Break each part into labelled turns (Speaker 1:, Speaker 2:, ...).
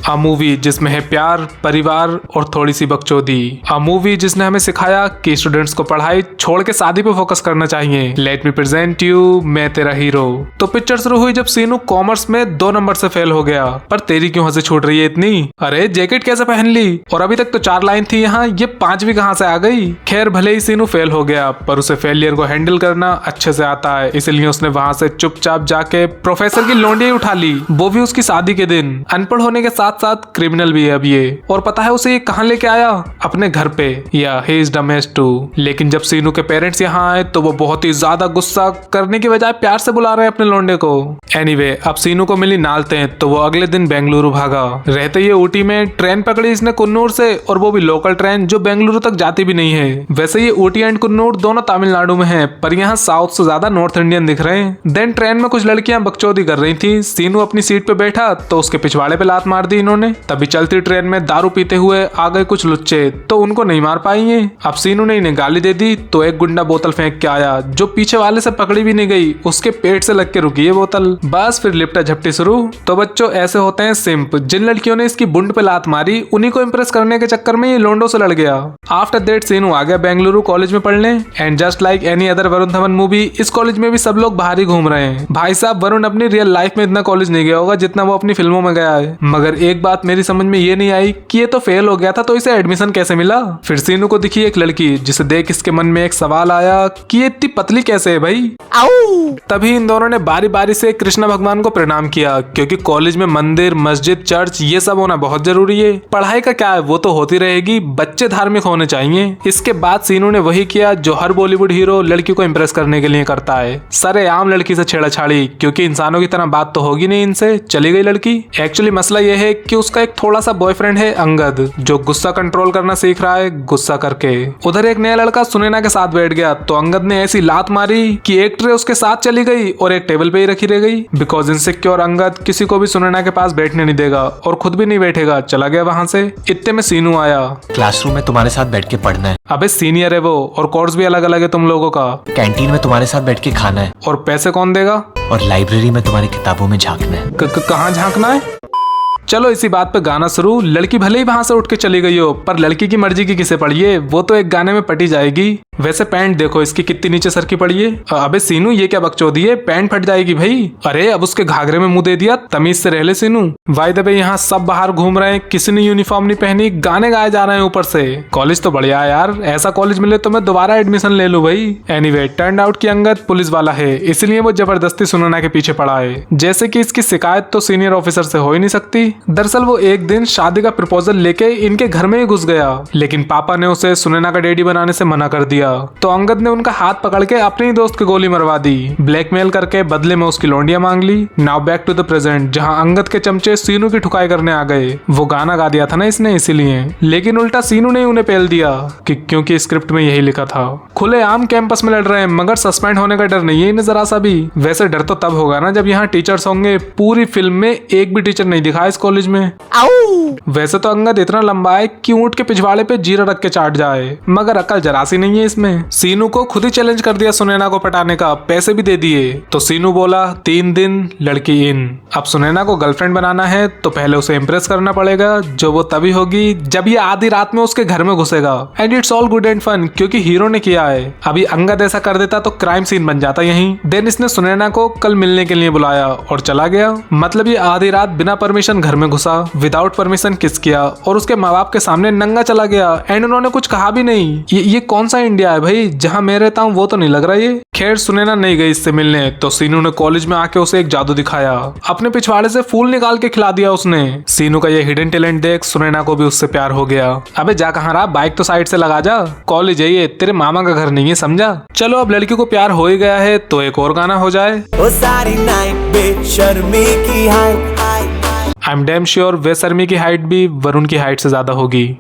Speaker 1: A movie जिसमें है प्यार, परिवार और थोड़ी सी बकचोदी। अ मूवी जिसने हमें सिखाया कि स्टूडेंट्स को पढ़ाई छोड़ के शादी पे फोकस करना चाहिए। लेट मी प्रेजेंट यू, मैं तेरा हीरो। तो पिक्चर शुरू हुई जब सीनू कॉमर्स में 2 नंबर से फेल हो गया। पर तेरी क्यों हंसी छूट रही है इतनी? अरे जैकेट कैसे पहन ली? और अभी तक तो 4 लाइन थी यहाँ, ये 5वीं कहाँ से आ गई? खैर भले ही सीनू फेल हो गया पर उसे फेलियर को हैंडल करना अच्छे से आता है, इसलिए उसने वहां से चुपचाप जाके प्रोफेसर की लौंडी उठा ली, वो भी उसकी शादी के दिन। अनपढ़ होने के साथ साथ क्रिमिनल भी है अब ये। और पता है उसे ये कहाँ लेके आया? अपने घर पे। या ही इज डमेस्ट टू। लेकिन जब सीनू के पेरेंट्स यहाँ आए तो वो बहुत ही ज्यादा गुस्सा करने की बजाय प्यार से बुला रहे हैं अपने लौंडे को। एनीवे, अब सीनू को मिली नालते तो वो अगले दिन बेंगलुरु भागा। रहते ये ऊटी में ट्रेन पकड़ी इसने कुन्नूर से, और वो भी लोकल ट्रेन जो बेंगलुरु तक जाती भी नहीं है। वैसे ये ऊटी एंड कुन्नूर दोनों तमिलनाडु में है, पर यहाँ साउथ से ज्यादा नॉर्थ इंडियन दिख रहे हैं। देन ट्रेन में कुछ लड़कियां बकचोदी कर रही थी। सीनू अपनी सीट पे बैठा तो उसके पिछवाड़े पे लात मार दी इन्होंने। तभी चलती ट्रेन में दारू पीते हुए आ गए कुछ लुच्चे, तो उनको नहीं मार पाएंगे। अब सीनू ने इन्हें गाली दे दी तो एक गुंडा बोतल फेंक के आया, जो पीछे वाले से पकड़ी भी नहीं गई, उसके पेट से लग के रुकी है बोतल। बस फिर लिपटा झपटी शुरू। तो बच्चों ऐसे होते हैं सिंप। जिन लड़कियों ने इसकी बुंड पे लात मारी उन्हीं को इम्प्रेस करने के चक्कर में ये लोंडो से लड़ गया। आफ्टर दैट सीनू आ गया बेंगलुरु कॉलेज में पढ़ने। And just like any other Varun Dhawan movie, इस कॉलेज में भी सब लोग बाहर ही घूम रहे हैं। भाई साहब, वरुण अपनी रियल लाइफ में इतना कॉलेज नहीं गया होगा जितना वो अपनी फिल्मों में गया है। मगर एक बात मेरी समझ में ये नहीं आई कि ये तो फेल हो गया था तो इसे एडमिशन कैसे मिला? फिर सीनू को दिखी एक लड़की जिसे देख इसके मन में एक सवाल आया कि ये इतनी पतली कैसे है भाई। तभी इन दोनों ने बारी बारी से कृष्ण भगवान को प्रणाम किया, क्योंकि कॉलेज में मंदिर, मस्जिद, चर्च ये सब होना बहुत जरूरी है। पढ़ाई का क्या है, वो तो होती रहेगी, बच्चे धार्मिक होने चाहिए। इसके बाद सीनू ने वही किया जो हर बॉलीवुड हीरो लड़की को इम्प्रेस करने के लिए करता है, सरेआम लड़की से छेड़छाड़ी। क्योंकि इंसानों की तरह बात तो होगी नहीं इनसे, चली गई लड़की। एक्चुअली मसला ये है कि उसका एक थोड़ा सा बॉयफ्रेंड है अंगद, जो गुस्सा कंट्रोल करना सीख रहा है गुस्सा करके। उधर एक नया लड़का सुनैना के साथ बैठ गया तो अंगद ने ऐसी लात मारी कि एक ट्रे उसके साथ चली गई और एक टेबल पे ही रखी रह गई। बिकॉज इनसिक्योर अंगद किसी को भी सुनैना के पास बैठने नहीं देगा और खुद भी नहीं बैठेगा, चला गया वहां से। इतने में सीनू आया।
Speaker 2: क्लासरूम में तुम्हारे साथ बैठ के पढ़ना है।
Speaker 1: अबे सीनियर है वो, और कोर्स भी अलग अलग है तुम लोगों का।
Speaker 2: कैंटीन में तुम्हारे साथ बैठ के खाना है।
Speaker 1: और पैसे कौन देगा?
Speaker 2: और लाइब्रेरी में तुम्हारी किताबों में झांकना है।
Speaker 1: कहाँ झांकना है? चलो इसी बात पे गाना शुरू। लड़की भले ही वहां से उठ के चली गई हो, पर लड़की की मर्जी की किसे पड़ी है, वो तो एक गाने में पटी जाएगी। वैसे पैंट देखो इसकी कितनी नीचे सर की पड़ी है। अबे सीनू ये क्या बकचोदी है, पैंट फट जाएगी भाई। अरे अब उसके घाघरे में मुंह दे दिया, तमीज से रह ले सीनू। वाई द वे यहाँ सब बाहर घूम रहे हैं, किसी ने यूनिफॉर्म नहीं पहनी, गाने गाए जा रहे हैं ऊपर से। कॉलेज तो बढ़िया है यार, ऐसा कॉलेज मिले तो मैं दोबारा एडमिशन ले लूं भाई। एनीवे, टर्न आउट की अंगद पुलिस वाला है, इसलिए वो जबरदस्ती सुनैना के पीछे पड़ा है। जैसे कि इसकी शिकायत तो सीनियर ऑफिसर से हो ही नहीं सकती। दरअसल वो एक दिन शादी का प्रपोजल लेके इनके घर में ही घुस गया, लेकिन पापा ने उसे सुनैना का डैडी बनाने से मना कर दिया। तो अंगद ने उनका हाथ पकड़ के अपने ही दोस्त की गोली मरवा दी। ब्लैकमेल करके बदले में उसकी लौंडियां मांग ली। Now back to the present, जहां अंगद के चमचे सीनू की ठुकाई करने आ गए। वो गाना गा दिया था ना इसने इसीलिए, लेकिन उल्टा सीनू ने उन्हें पेल दिया क्योंकि स्क्रिप्ट में यही लिखा था। खुले आम कैंपस में लड़ रहे हैं, मगर सस्पेंड होने का डर नहीं है इन्हें जरा सा भी। वैसे डर तो तब होगा ना जब यहाँ टीचर्स होंगे। पूरी फिल्म में एक भी टीचर नहीं दिखा इस कॉलेज में। वैसे तो अंगद इतना लंबा है कि ऊंट के पिछवाड़े पे जीरा रख के चाट जाए, मगर अकल जरा सी नहीं है इसमें। सीनू को खुद ही चैलेंज कर दिया सुनैना को पटाने का, पैसे भी दे दिए। तो सीनू बोला 3 दिन लड़की इन। अब सुनैना को गर्लफ्रेंड बनाना है तो पहले उसे इम्प्रेस करना पड़ेगा, जो वो तभी होगी जब ये आधी रात में उसके घर में घुसेगा। And it's all good and fun, क्योंकि हीरो ने किया है। अभी अंगद ऐसा कर देता तो क्राइम सीन बन जाता यहीं। देन इसने सुनैना को कल मिलने के लिए बुलाया और चला गया। मतलब ये आधी रात बिना परमिशन घर में घुसा, विदाउट परमिशन किस किया और उसके माँ बाप के सामने नंगा चला गया। एंड उन्होंने कुछ कहा भी नहीं। ये कौन सा इंडिया है भाई, जहाँ मैं रहता हूँ वो तो नहीं लग रहा ये। खैर सुनैना नहीं गई इससे मिलने, तो सीनू ने कॉलेज में आके उसे एक जादू दिखाया। अपने पिछवाड़े से फूल निकाल के खिला दिया उसने। सीनू का ये हिडन टैलेंट देख सुनैना को भी उससे प्यार हो गया। अबे जा कहाँ रहा, बाइक तो साइड से लगा जा, कॉलेज है ये, तेरे मामा का घर नहीं है, समझा। चलो अब लड़की को प्यार हो ही गया है तो एक और गाना हो जाए।
Speaker 3: ओ सारी नाइट बेशर्मी की height,
Speaker 1: I am damn sure वे शर्मी की हाइट भी वरुण की हाइट से ज्यादा होगी।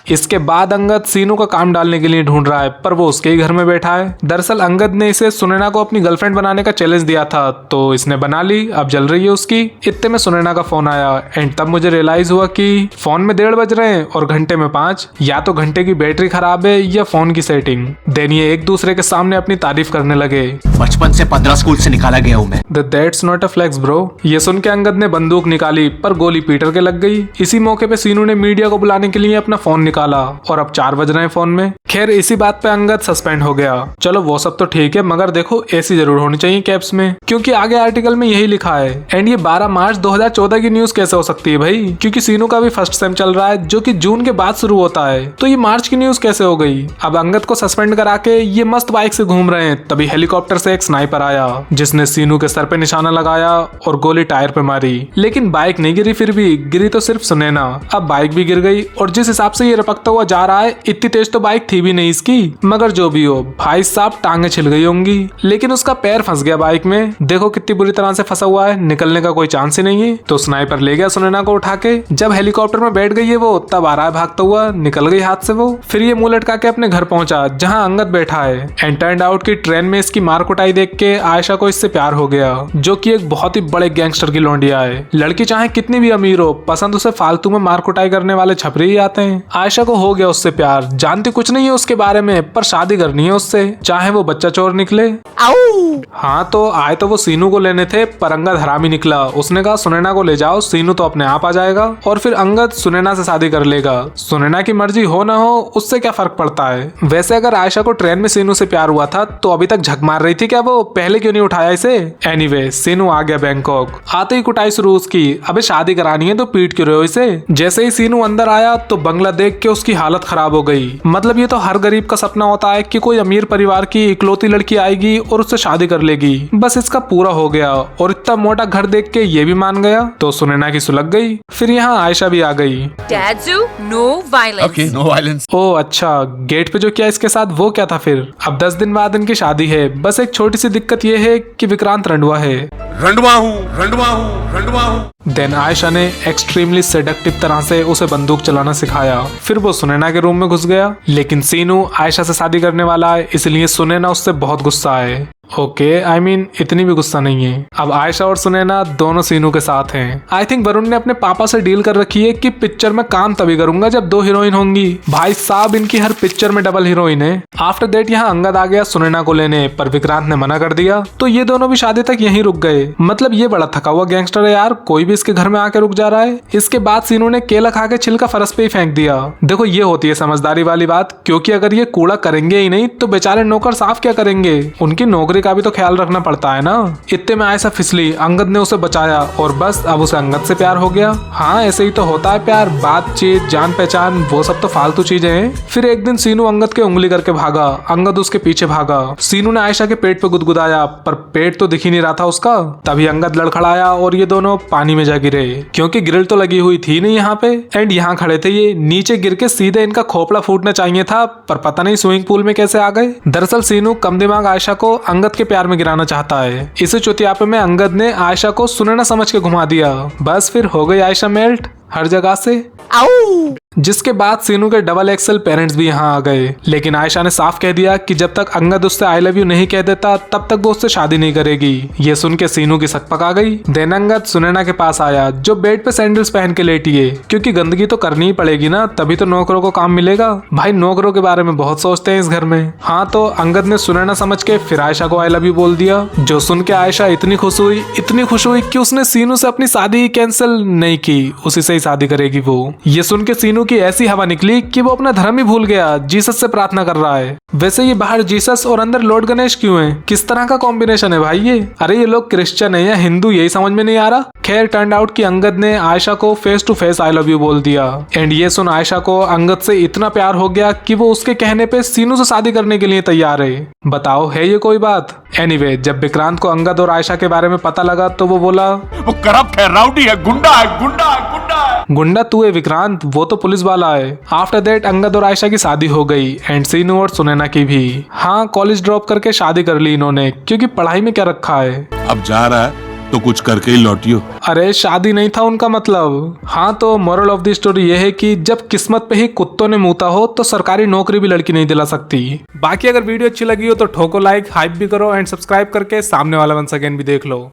Speaker 1: इसके बाद अंगद सीनू का काम डालने के लिए ढूंढ रहा है, पर वो उसके ही घर में बैठा है। दरअसल अंगद ने इसे सुनैना को अपनी गर्लफ्रेंड बनाने का चैलेंज दिया था, तो इसने बना ली, अब जल रही है उसकी। इतने में सुनैना का फोन आया एंड तब मुझे रियलाइज हुआ कि फोन में 1:30 बज रहे हैं और घंटे में 5। या तो घंटे की बैटरी खराब है या फोन की सेटिंग। देन ये एक दूसरे के सामने अपनी तारीफ करने लगे।
Speaker 2: बचपन से 15 स्कूल से निकाला गया हूँ मैं।
Speaker 1: That's not a flex bro. ये सुन के अंगद ने बंदूक निकाली, पर गोली पीटर के लग गई। इसी मौके पे सीनू ने मीडिया को बुलाने के लिए अपना फोन निकाला और अब 4 बज रहे हैं फोन में। खैर इसी बात पे अंगद सस्पेंड हो गया। चलो वो सब तो ठीक है, मगर देखो एसी जरूर होनी चाहिए कैप्स में, क्योंकि आगे आर्टिकल में यही लिखा है। एंड ये 12 मार्च 2014 की न्यूज कैसे हो सकती है भाई, क्योंकि सीनू का भी फर्स्ट सेम चल रहा है जो कि जून के बाद शुरू होता है, तो ये मार्च की न्यूज कैसे हो गई। अब अंगद को सस्पेंड करा के ये मस्त बाइक से घूम रहे हैं, तभी हेलीकॉप्टर से एक स्नाइपर आया जिसने सीनू के सर पे निशाना लगाया और गोली टायर पे मारी। लेकिन बाइक नहीं गिरी, फिर भी गिरी तो सिर्फ सुनैना। अब बाइक भी गिर गई और जिस हिसाब से ये रपकता हुआ जा रहा है, इतनी तेज तो बाइक थी भी नहीं इसकी, मगर जो भी हो भाई साहब टांगे छिल गई होंगी। लेकिन उसका पैर फंस गया बाइक में, देखो कितनी बुरी तरह से फंसा हुआ है, निकलने का कोई चांस ही नहीं है। तो स्नाइपर ले गया सुनैना को उठा के। जब हेलीकॉप्टर में बैठ गई है वो, तब आ रहा है भागता हुआ, निकल गई हाथ से वो। फिर ये मुंह लटका के अपने घर पहुंचा जहां अंगद बैठा है। एंड टर्न्ड आउट की ट्रेन में इसकी मार कुटाई देख के आयशा को इससे प्यार हो गया, जो कि एक बहुत ही बड़े गैंगस्टर की लौंडिया है। लड़की चाहे कितनी भी अमीर हो, पसंद उसे फालतू में मार कुटाई करने वाले छपरी ही आते हैं। आयशा को हो गया उससे प्यार, जानती कुछ नहीं है उसके बारे में, पर शादी करनी है उससे, चाहे वो बच्चा चोर निकले। हाँ तो आए तो वो सीनू को लेने थे, पर अंगद हरामी निकला। उसने कहा सुनैना को ले जाओ, सीनू तो अपने आप आ जाएगा और फिर अंगद सुनैना से शादी कर लेगा। सुनैना की मर्जी हो ना हो उससे क्या फर्क पड़ता है। वैसे अगर आयशा को ट्रेन में सीनू से प्यार हुआ था तो अभी तक झक मार रही थी क्या वो, पहले क्यों नहीं उठाया इसे। एनीवे सीनू आ गया बैंकॉक, आते ही कुटाई शुरू उसकी। अबे शादी करानी है तो पीट क्यों रहे हो इसे। जैसे ही सीनू अंदर आया तो बंगला देख के उसकी हालत खराब हो गई। मतलब ये तो हर गरीब का सपना होता है कि कोई अमीर परिवार की इकलौती लड़की आएगी और उससे शादी कर लेगी, बस इसका पूरा हो गया। और इतना मोटा घर देख के ये भी मान गया, तो सुनैना की सुलग गई। फिर यहाँ आयशा भी आ गई।
Speaker 4: Dadzu, no violence.
Speaker 5: Okay, no violence.
Speaker 1: ओ अच्छा, गेट पे जो किया इसके साथ वो क्या था फिर। अब 10 दिन बाद इनकी शादी है, बस एक छोटी सी दिक्कत ये है कि विक्रांत रंडवा है।
Speaker 5: रंडवा हूँ।
Speaker 1: देन आयशा ने एक्सट्रीमली सेडक्टिव तरह से उसे बंदूक चलाना सिखाया। फिर वो सुनैना के रूम में घुस गया, लेकिन सीनू आयशा से शादी करने वाला है, इसलिए सुनैना उससे बहुत गुस्सा है। ओके, आई मीन इतनी भी गुस्सा नहीं है। अब आयशा और सुनैना दोनों सीनू के साथ हैं। आई थिंक वरुण ने अपने पापा से डील कर रखी है कि पिक्चर में काम तभी करूंगा जब 2 हीरोइन होंगी। भाई साहब इनकी हर पिक्चर में डबल हीरोइन है। आफ्टर दैट यहाँ अंगद आ गया सुनैना को लेने, पर विक्रांत ने मना कर दिया, तो ये दोनों भी शादी तक यहीं रुक गए। मतलब ये बड़ा थका हुआ गैंगस्टर है यार, कोई भी इसके घर में आके रुक जा रहा है। इसके बाद सीनू ने केला खा के छिलका फरस पे ही फेंक दिया। देखो ये होती है समझदारी वाली बात, क्योंकि अगर ये कूड़ा करेंगे ही नहीं तो बेचारे नौकर साफ क्या करेंगे, उनकी नौकरी का भी तो ख्याल रखना पड़ता है ना। इतने में आयशा फिसली, अंगद ने उसे बचाया और बस अब उसे अंगद से प्यार हो गया। हाँ ऐसे ही तो होता है प्यार, बातचीत जान पहचान वो सब तो फालतू चीजें हैं। फिर एक दिन सीनू अंगद के उंगली करके भागा, अंगद उसके पीछे भागा। सीनू ने आयशा के पेट पे गुदगुदाया, पर पेट तो दिख ही नहीं रहा था उसका। तभी अंगद लड़खड़ाया और ये दोनों पानी में जा गिरे, क्योंकि ग्रिल तो लगी हुई थी नहीं यहाँ पे। एंड यहाँ खड़े थे ये, नीचे गिर के सीधे इनका खोपड़ा फूटना चाहिए था, पर पता नहीं स्विमिंग पूल में कैसे आ गए। दरअसल सीनू कम दिमाग आयशा को अंगद के प्यार में गिराना चाहता है। इस चौथियापे में अंगद ने आयशा को सुनैना समझ के घुमा दिया। बस फिर हो गई आयशा मेल्ट हर जगह से। जिसके बाद सीनू के डबल एक्सल पेरेंट्स भी यहाँ आ गए, लेकिन आयशा ने साफ कह दिया कि जब तक अंगद उससे आई लव यू नहीं कह देता तब तक वो उससे शादी नहीं करेगी। ये सुन के सीनू की सकपक आ गई। देन अंगद सुनैना के पास आया जो बेड पे सैंडल्स पहन के लेटी है, क्योंकि गंदगी तो करनी ही पड़ेगी ना, तभी तो नौकरों को काम मिलेगा। भाई नौकरों के बारे में बहुत सोचते हैं इस घर में। हाँ तो अंगद ने सुनैना समझ के फिर आयशा को आई लव यू बोल दिया, जो सुन के आयशा इतनी खुश हुई कि उसने सीनू से अपनी शादी ही कैंसिल नहीं की, उसी से ही शादी करेगी वो। ये सुन के सीनू की ऐसी हवा निकली कि वो अपना धर्म ही भूल गया, जीसस से प्रार्थना कर रहा है। वैसे ये बाहर जीसस और अंदर लॉर्ड गणेश क्यों है, किस तरह का कॉम्बिनेशन है भाई ये। अरे ये लोग क्रिश्चियन है या हिंदू, यही समझ में नहीं आ रहा। खैर टर्न आउट कि अंगद ने आयशा को face to face I love you बोल दिया। एंड ये सुन आयशा को अंगद से इतना प्यार हो गया कि वो उसके कहने पे सीनू से शादी करने के लिए तैयार है। बताओ है ये कोई बात। एनीवे जब विक्रांत को अंगद और आयशा के बारे में पता लगा तो वो बोला,
Speaker 5: वो करप्ट है, राउडी है, गुंडा है।
Speaker 1: गुंडा तू है विक्रांत, वो तो पुलिस वाला है। आफ्टर दैट अंगद और आयशा की शादी हो गई एंड सीनू और सुनैना की भी। हाँ कॉलेज ड्रॉप करके शादी कर ली इन्होंने, क्योंकि पढ़ाई में क्या रखा है।
Speaker 5: अब जा रहा है तो कुछ करके ही लौटियो।
Speaker 1: अरे शादी नहीं था उनका मतलब। हाँ तो मोरल ऑफ द स्टोरी ये है कि जब किस्मत पे ही कुत्तों ने मुता हो तो सरकारी नौकरी भी लड़की नहीं दिला सकती। बाकी अगर वीडियो अच्छी लगी हो तो ठोको लाइक, हाइप भी करो एंड सब्सक्राइब करके सामने वाला वंस अगेन भी देख लो।